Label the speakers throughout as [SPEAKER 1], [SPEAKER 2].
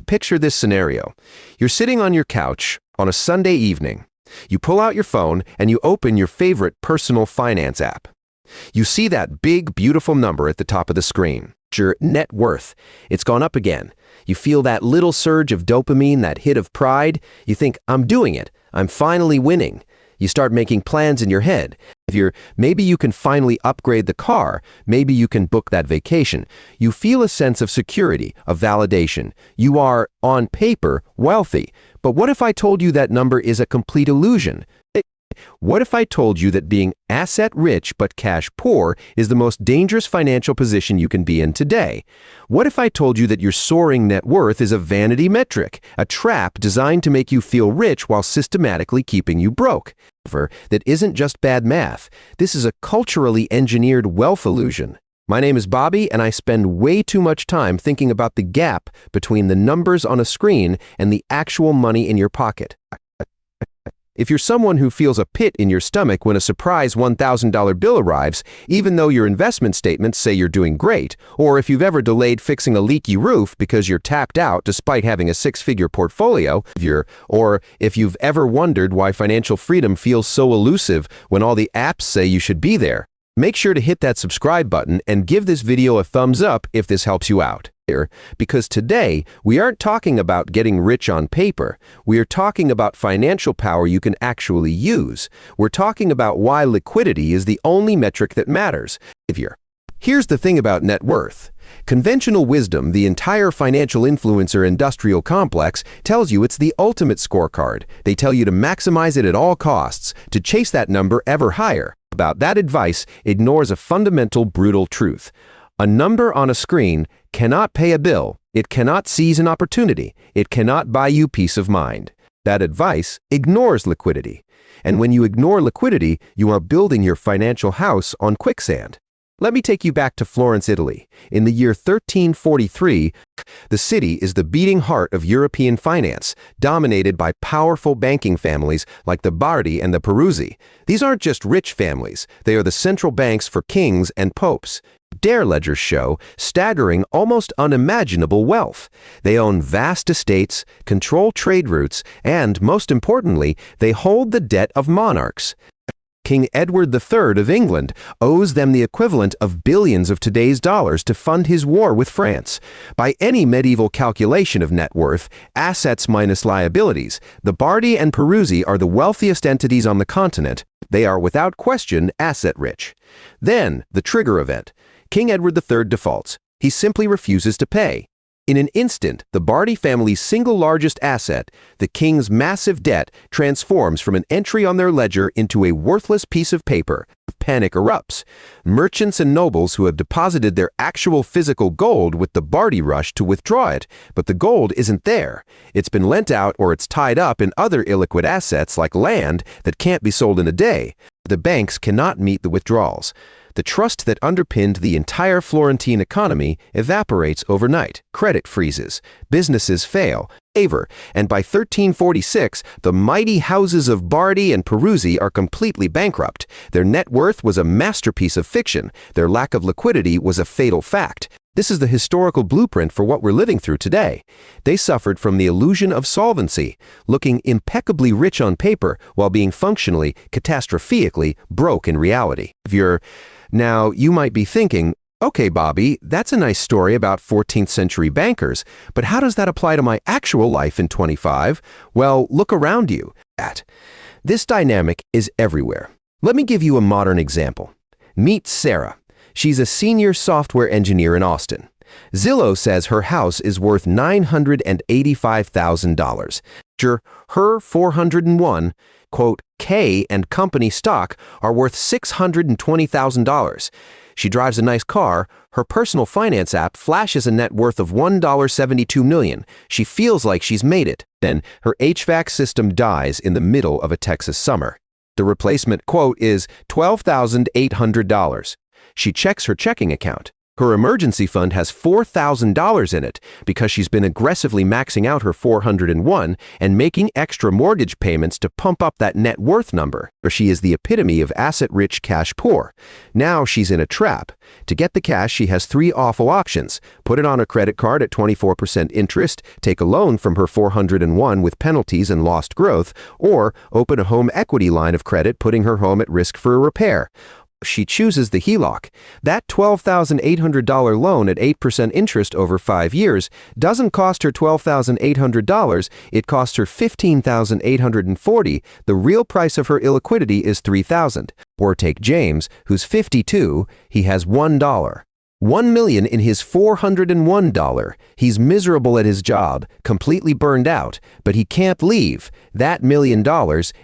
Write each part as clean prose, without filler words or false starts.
[SPEAKER 1] picture this scenario. You're sitting on your couch on a Sunday evening. You pull out your phone and you open your favorite personal finance app. You see that big, beautiful number at the top of the screen. Your net worth. It's gone up again. You feel that little surge of dopamine, that hit of pride. You think, I'm doing it. I'm finally winning. You start making plans in your head. Maybe you can finally upgrade the car. Maybe you can book that vacation. You feel a sense of security, of validation. You are, on paper, wealthy. But what if I told you that number is a complete illusion? What if I told you that being asset rich but cash poor is the most dangerous financial position you can be in today? What if I told you that your soaring net worth is a vanity metric, a trap designed to make you feel rich while systematically keeping you broke? That isn't just bad math. This is a culturally engineered wealth illusion. My name is Bobby, and I spend way too much time thinking about the gap between the numbers on a screen and the actual money in your pocket. If you're someone who feels a pit in your stomach when a surprise $1,000 bill arrives, even though your investment statements say you're doing great, or if you've ever delayed fixing a leaky roof because you're tapped out despite having a six-figure portfolio, or if you've ever wondered why financial freedom feels so elusive when all the apps say you should be there, make sure to hit that subscribe button and give this video a thumbs up if this helps you out. Because today, we aren't talking about getting rich on paper. We are talking about financial power you can actually use. We're talking about why liquidity is the only metric that matters. Here's the thing about net worth. Conventional wisdom, the entire financial influencer industrial complex, tells you it's the ultimate scorecard. They tell you to maximize it at all costs, to chase that number ever higher. About that advice ignores a fundamental, brutal truth. A number on a screen cannot pay a bill. It cannot seize an opportunity. It cannot buy you peace of mind. That advice ignores liquidity. And when you ignore liquidity, you are building your financial house on quicksand. Let me take you back to Florence, Italy. In the year 1343, the city is the beating heart of European finance, dominated by powerful banking families like the Bardi and the Peruzzi. These aren't just rich families. They are the central banks for kings and popes. Their ledgers show staggering, almost unimaginable wealth. They own vast estates, control trade routes, and, most importantly, they hold the debt of monarchs. King Edward III of England owes them the equivalent of billions of today's dollars to fund his war with France. By any medieval calculation of net worth, assets minus liabilities, the Bardi and Peruzzi are the wealthiest entities on the continent. They are without question asset-rich. Then, the trigger event. King Edward III defaults. He simply refuses to pay. In an instant, the Bardi family's single largest asset, the king's massive debt, transforms from an entry on their ledger into a worthless piece of paper. Panic erupts. Merchants and nobles who have deposited their actual physical gold with the Bardi rush to withdraw it, but the gold isn't there. It's been lent out or it's tied up in other illiquid assets like land that can't be sold in a day. The banks cannot meet the withdrawals. The trust that underpinned the entire Florentine economy evaporates overnight. Credit freezes. Businesses fail. And by 1346, the mighty houses of Bardi and Peruzzi are completely bankrupt. Their net worth was a masterpiece of fiction. Their lack of liquidity was a fatal fact. This is the historical blueprint for what we're living through today. They suffered from the illusion of solvency, looking impeccably rich on paper while being functionally, catastrophically broke in reality. Now, you might be thinking, okay, Bobby, that's a nice story about 14th century bankers, but how does that apply to my actual life in 25? Well, look around you. This dynamic is everywhere. Let me give you a modern example. Meet Sarah. She's a senior software engineer in Austin. Zillow says her house is worth $985,000. Her 401, quote, K and company stock are worth $620,000. She drives a nice car. Her personal finance app flashes a net worth of $1.72 million. She feels like she's made it. Then her HVAC system dies in the middle of a Texas summer. The replacement quote is $12,800. She checks her checking account. Her emergency fund has $4,000 in it because she's been aggressively maxing out her 401 and making extra mortgage payments to pump up that net worth number. Or she is the epitome of asset-rich, cash-poor. Now she's in a trap. To get the cash, she has three awful options. Put it on a credit card at 24% interest, take a loan from her 401 with penalties and lost growth, or open a home equity line of credit, putting her home at risk for a repair. She chooses the HELOC. That $12,800 loan at 8% interest over 5 years doesn't cost her $12,800, it costs her $15,840. The real price of her illiquidity is $3,000. Or take James, who's 52, he has $1. $1 million in his $401. He's miserable at his job, completely burned out, but he can't leave. That $1 million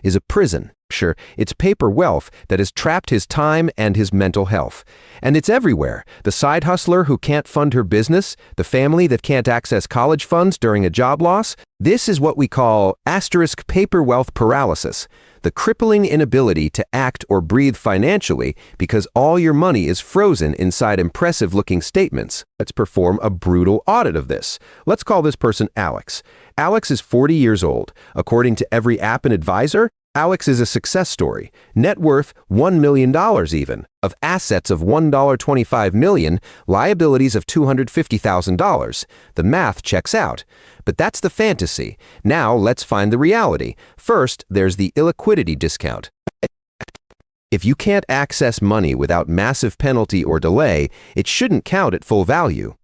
[SPEAKER 1] is a prison. Sure, it's paper wealth that has trapped his time and his mental health. And it's everywhere. The side hustler who can't fund her business, the family that can't access college funds during a job loss. This is what we call asterisk paper wealth paralysis, the crippling inability to act or breathe financially because all your money is frozen inside impressive-looking statements. Let's perform a brutal audit of this. Let's call this person Alex. Alex is 40 years old. According to every app and advisor, Alex is a success story. Net worth $1 million even, of assets of $1.25 million, liabilities of $250,000. The math checks out. But that's the fantasy. Now let's find the reality. First, there's the illiquidity discount. If you can't access money without massive penalty or delay, it shouldn't count at full value.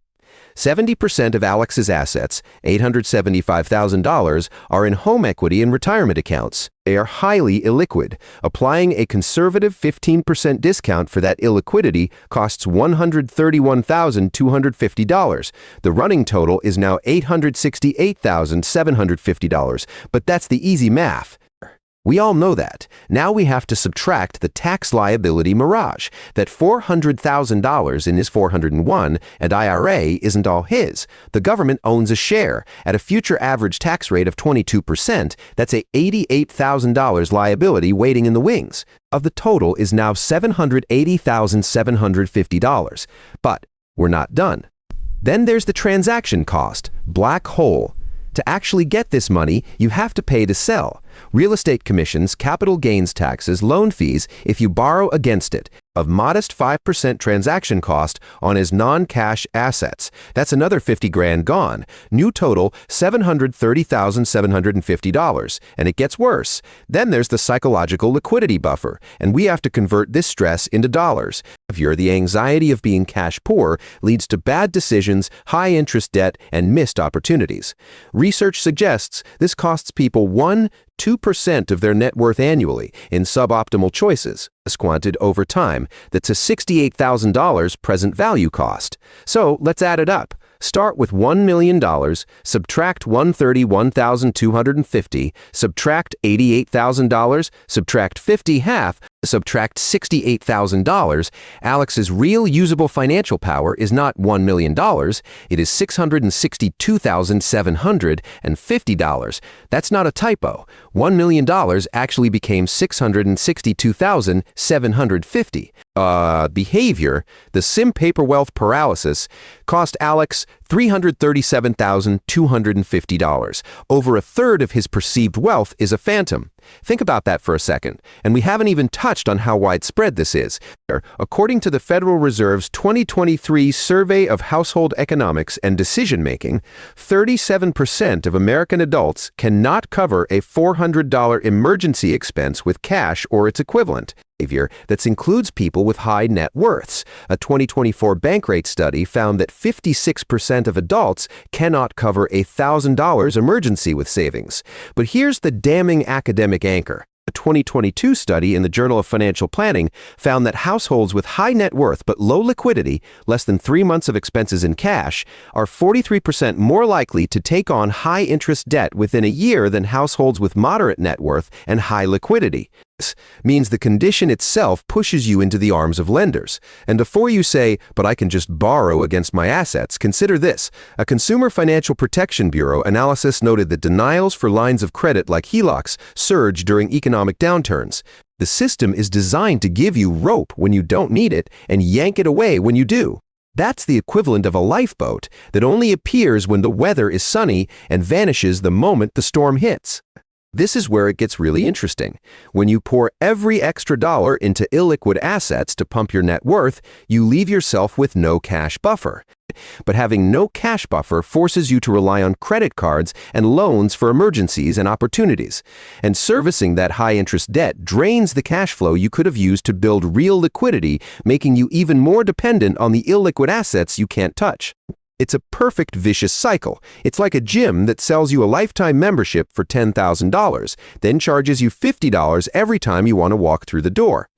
[SPEAKER 1] 70% of Alex's assets, $875,000, are in home equity and retirement accounts. They are highly illiquid. Applying a conservative 15% discount for that illiquidity costs $131,250. The running total is now $868,750, but that's the easy math. We all know that. Now we have to subtract the tax liability mirage, that $400,000 in his 401 and IRA isn't all his. The government owns a share. At a future average tax rate of 22%, that's a $88,000 liability waiting in the wings. Of the total is now $780,750. But we're not done. Then there's the transaction cost, black hole. To actually get this money, you have to pay to sell. Real estate commissions, capital gains taxes, loan fees if you borrow against it, of modest 5% transaction cost on his non-cash assets. That's another $50,000 gone. New total, $730,750. And it gets worse. Then there's the psychological liquidity buffer, and we have to convert this stress into dollars. The anxiety of being cash poor leads to bad decisions, high interest debt, and missed opportunities. Research suggests this costs people 1–2% of their net worth annually in suboptimal choices, discounted over time. That's a $68,000 present value cost. So let's add it up. Start with $1 million, subtract $131,250, subtract $88,000, subtract 50 half, subtract $68,000. Alex's real usable financial power is not $1 million. It is $662,750. That's not a typo. $1 million actually became $662,750. Behavior, the sim paper wealth paralysis, cost Alex $337,250. Over a third of his perceived wealth is a phantom. Think about that for a second, and we haven't even touched on how widespread this is. According to the Federal Reserve's 2023 Survey of Household Economics and Decision-Making, 37% of American adults cannot cover a $400 emergency expense with cash or its equivalent. That includes people with high net worths. A 2024 Bankrate study found that 56% of adults cannot cover a $1,000 emergency with savings. But here's the damning academic anchor. A 2022 study in the Journal of Financial Planning found that households with high net worth but low liquidity, less than 3 months of expenses in cash, are 43% more likely to take on high-interest debt within a year than households with moderate net worth and high liquidity. This means the condition itself pushes you into the arms of lenders. And before you say, but I can just borrow against my assets, consider this. A Consumer Financial Protection Bureau analysis noted that denials for lines of credit like HELOCs surge during economic downturns. The system is designed to give you rope when you don't need it and yank it away when you do. That's the equivalent of a lifeboat that only appears when the weather is sunny and vanishes the moment the storm hits. This is where it gets really interesting. When you pour every extra dollar into illiquid assets to pump your net worth, you leave yourself with no cash buffer. But having no cash buffer forces you to rely on credit cards and loans for emergencies and opportunities. And servicing that high-interest debt drains the cash flow you could have used to build real liquidity, making you even more dependent on the illiquid assets you can't touch. It's a perfect vicious cycle. It's like a gym that sells you a lifetime membership for $10,000, then charges you $50 every time you want to walk through the door.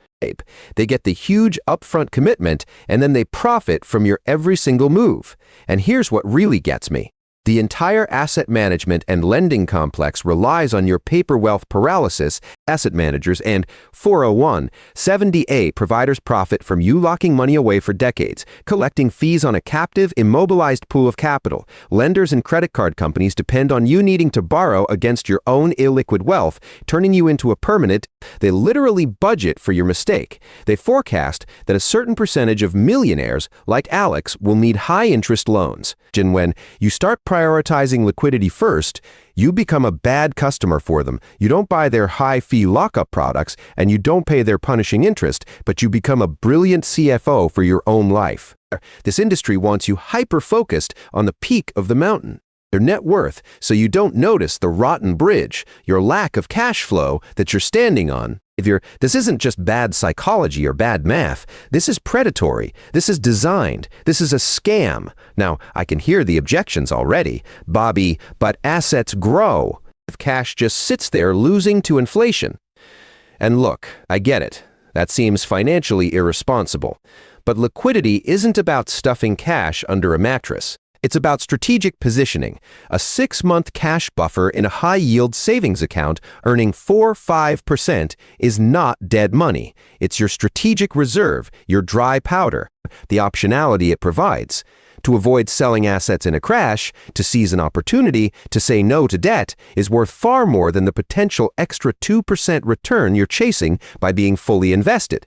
[SPEAKER 1] They get the huge upfront commitment, and then they profit from your every single move. And here's what really gets me. The entire asset management and lending complex relies on your paper wealth paralysis. Asset managers and 401(70) providers profit from you locking money away for decades, collecting fees on a captive, immobilized pool of capital. Lenders and credit card companies depend on you needing to borrow against your own illiquid wealth, turning you into a permanent. They literally budget for your mistake. They forecast that a certain percentage of millionaires, like Alex, will need high-interest loans. And when you start prioritizing liquidity first, you become a bad customer for them. You don't buy their high-fee lockup products, and you don't pay their punishing interest, but you become a brilliant CFO for your own life. This industry wants you hyper-focused on the peak of the mountain, their net worth, so you don't notice the rotten bridge, your lack of cash flow that you're standing on. This isn't just bad psychology or bad math. This is predatory. This is designed. This is a scam. Now, I can hear the objections already. Bobby, but assets grow if cash just sits there losing to inflation. And look, I get it. That seems financially irresponsible. But liquidity isn't about stuffing cash under a mattress. It's about strategic positioning. A 6-month cash buffer in a high-yield savings account earning 4-5% is not dead money. It's your strategic reserve, your dry powder, the optionality it provides. To avoid selling assets in a crash, to seize an opportunity, to say no to debt, is worth far more than the potential extra 2% return you're chasing by being fully invested.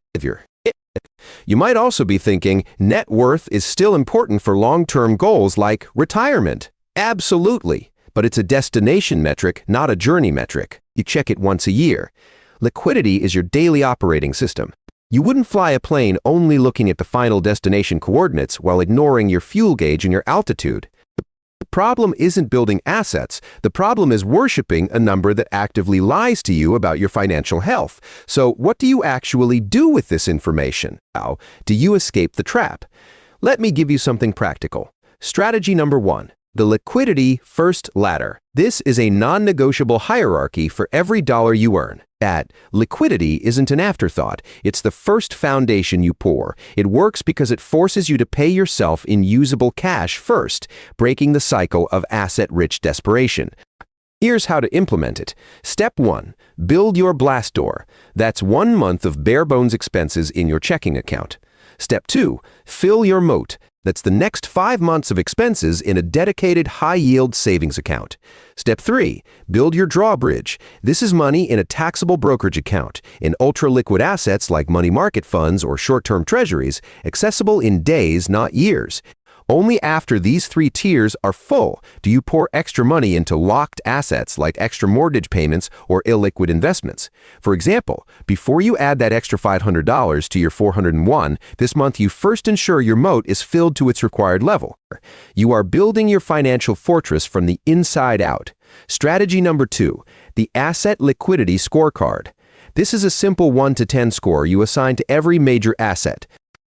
[SPEAKER 1] You might also be thinking net worth is still important for long-term goals like retirement. Absolutely, but it's a destination metric, not a journey metric. You check it once a year. Liquidity is your daily operating system. You wouldn't fly a plane only looking at the final destination coordinates while ignoring your fuel gauge and your altitude. The problem isn't building assets. The problem is worshiping a number that actively lies to you about your financial health. So what do you actually do with this information? How do you escape the trap? Let me give you something practical. Strategy number 1. The liquidity first ladder. This is a non-negotiable hierarchy for every dollar you earn. Liquidity isn't an afterthought. It's the first foundation you pour. It works because it forces you to pay yourself in usable cash first, breaking the cycle of asset-rich desperation. Here's how to implement it. Step 1. Build your blast door. That's 1 month of bare-bones expenses in your checking account. Step 2. Fill your moat. That's the next 5 months of expenses in a dedicated high-yield savings account. Step 3. Build your drawbridge. This is money in a taxable brokerage account, in ultra-liquid assets like money market funds or short-term treasuries, accessible in days, not years. Only after these 3 tiers are full do you pour extra money into locked assets like extra mortgage payments or illiquid investments. For example, before you add that extra $500 to your $401, this month you first ensure your moat is filled to its required level. You are building your financial fortress from the inside out. Strategy number 2, the Asset Liquidity Scorecard. This is a simple 1 to 10 score you assign to every major asset.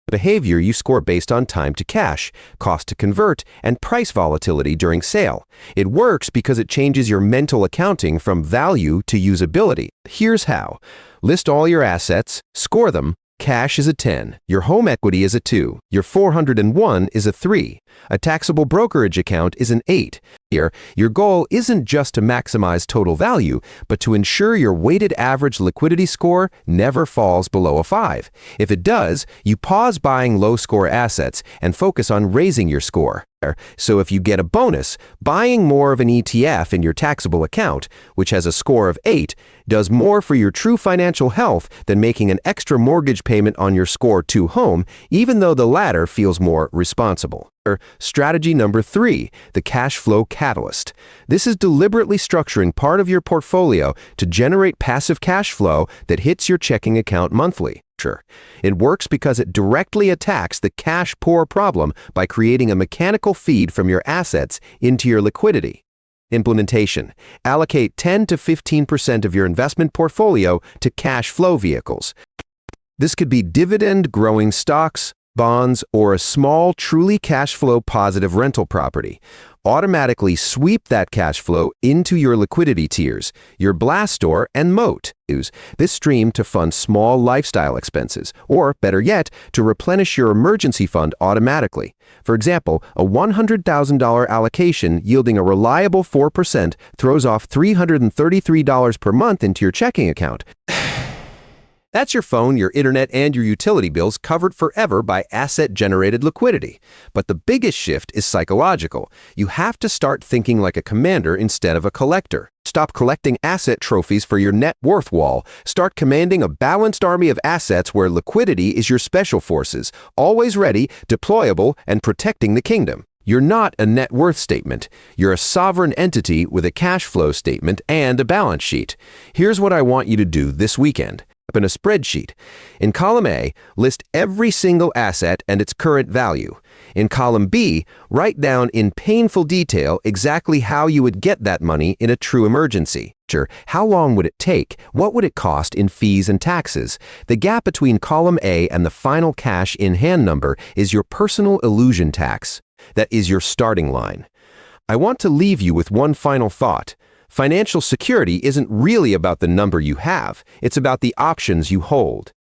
[SPEAKER 1] Behavior you score based on time to cash, cost to convert, and price volatility during sale. It works because it changes your mental accounting from value to usability. Here's how. List all your assets, score them. Cash is a 10, your home equity is a 2, your 401 is a 3, a taxable brokerage account is an 8. Here, your goal isn't just to maximize total value, but to ensure your weighted average liquidity score never falls below a 5. If it does, you pause buying low-score assets and focus on raising your score. So if you get a bonus, buying more of an ETF in your taxable account, which has a score of 8, does more for your true financial health than making an extra mortgage payment on your score 2 home, even though the latter feels more responsible. Strategy number 3, the cash flow catalyst. This is deliberately structuring part of your portfolio to generate passive cash flow that hits your checking account monthly. It works because it directly attacks the cash poor problem by creating a mechanical feed from your assets into your liquidity. Implementation. Allocate 10 to 15% of your investment portfolio to cash flow vehicles. This could be dividend-growing stocks, bonds, or a small, truly cash flow positive rental property. Automatically sweep that cash flow into your liquidity tiers, your blast store, and moat. Use this stream to fund small lifestyle expenses, or better yet, to replenish your emergency fund automatically. For example, a $100,000 allocation yielding a reliable 4% throws off $333 per month into your checking account. That's your phone, your internet, and your utility bills covered forever by asset-generated liquidity. But the biggest shift is psychological. You have to start thinking like a commander instead of a collector. Stop collecting asset trophies for your net worth wall. Start commanding a balanced army of assets where liquidity is your special forces, always ready, deployable, and protecting the kingdom. You're not a net worth statement. You're a sovereign entity with a cash flow statement and a balance sheet. Here's what I want you to do this weekend. In a spreadsheet. In column A, list every single asset and its current value. In column B, write down in painful detail exactly how you would get that money in a true emergency. How long would it take? What would it cost in fees and taxes? The gap between column A and the final cash in hand number is your personal illusion tax. That is your starting line. I want to leave you with one final thought. Financial security isn't really about the number you have. It's about the options you hold.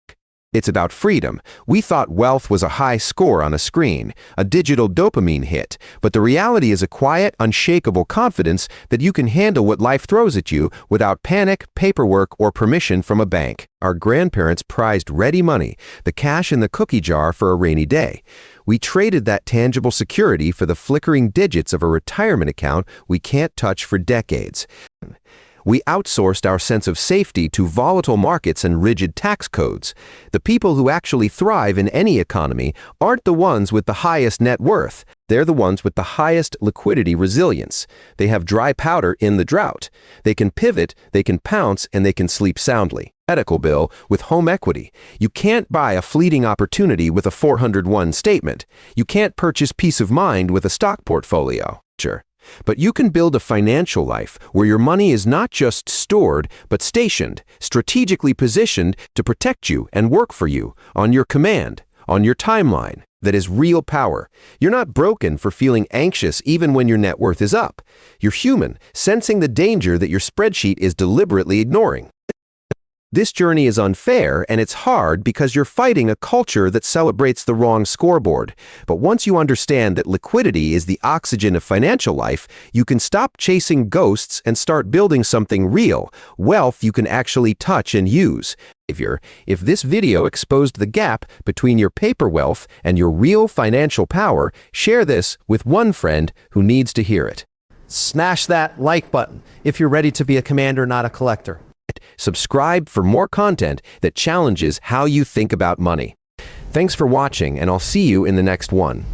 [SPEAKER 1] It's about freedom. We thought wealth was a high score on a screen, a digital dopamine hit, but the reality is a quiet, unshakable confidence that you can handle what life throws at you without panic, paperwork, or permission from a bank. Our grandparents prized ready money, the cash in the cookie jar for a rainy day. We traded that tangible security for the flickering digits of a retirement account we can't touch for decades. We outsourced our sense of safety to volatile markets and rigid tax codes. The people who actually thrive in any economy aren't the ones with the highest net worth. They're the ones with the highest liquidity resilience. They have dry powder in the drought. They can pivot, they can pounce, and they can sleep soundly. Medical bill with home equity. You can't buy a fleeting opportunity with a 401 statement. You can't purchase peace of mind with a stock portfolio. But you can build a financial life where your money is not just stored, but stationed, strategically positioned to protect you and work for you, on your command, on your timeline. That is real power. You're not broken for feeling anxious even when your net worth is up. You're human, sensing the danger that your spreadsheet is deliberately ignoring. This journey is unfair, and it's hard because you're fighting a culture that celebrates the wrong scoreboard. But once you understand that liquidity is the oxygen of financial life, you can stop chasing ghosts and start building something real, wealth you can actually touch and use. If this video exposed the gap between your paper wealth and your real financial power, share this with one friend who needs to hear it.
[SPEAKER 2] Smash that like button if you're ready to be a commander, not a collector.
[SPEAKER 1] Subscribe for more content that challenges how you think about money. Thanks for watching, and I'll see you in the next one.